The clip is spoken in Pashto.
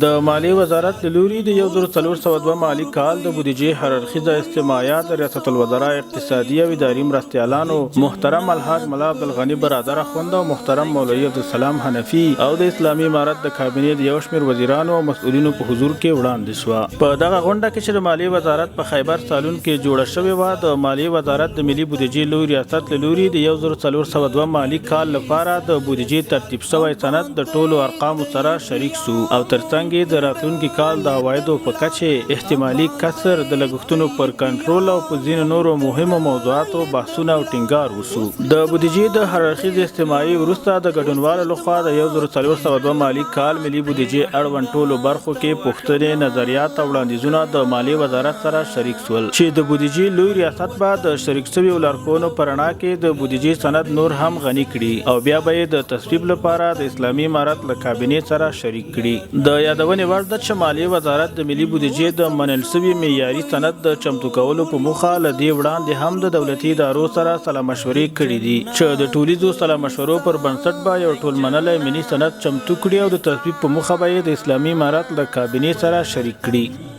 د مالیې وزارت له لوري د 1402 مالي کال د بودیجې هررخیزه استماعیات د ریاست الوزرا اقتصادي او اداري مرستیالانو محترم الحاج ملا عبدالغني برادر اخوند او محترم مولوي عبدالسلام حنفي او د اسلامي امارت د کابینې د یو شمېر وزیرانو او مسؤلینو په حضور کې وړاندې شوه. په دغه غونډه کې چې د مالیې وزارت په خیبر سالون کې جوړه شوې وه، د مالیې وزارت د ملي بودیجې لوی ریاست له لوري د 1402 مالي کال لپاره د بودیجې ترتیب شوی سند د ټولو ارقامو سره شریک سو او ترڅنګ د راتلونکي کال د عوایدو په کچې احتمالي کسر د لګښتونو پر کنټرول او په ځینو نورو مهمو موضوعاتو بحثونه او ټینګار وسو. د بودیجې د هررخیز استماعي وروسته د ګډونوالو لخوا د 1402 مالي کال ملي بودیجې اړوند ټولو برخو کې پوښتنې، نظریات او وړاندیزونه د مالیې وزارت سره شریک سول چې د بودیجې لوی ریاست به د شریک شویو لارښوونو په رڼا کې د بودیجې سند نور هم غني کړي او بیا به یې د تصویب لپاره د اسلامي امارت له کابینې سره شریک کړي. د یادونې وړ ده چې مالیې وزارت د ملي بودیجې د منل شوي معیاري سند د چمتو کولو په موخه له دې وړاندې هم د دولتي ادارو سره سلا مشورې کړي دي چې د ټولیزو سلا مشورو پر بنسټ به یو ټول منلی ملي سند چمتو کړي او د تصویب په موخه به یې د اسلامي امارت له کابینې سره شریک کړي.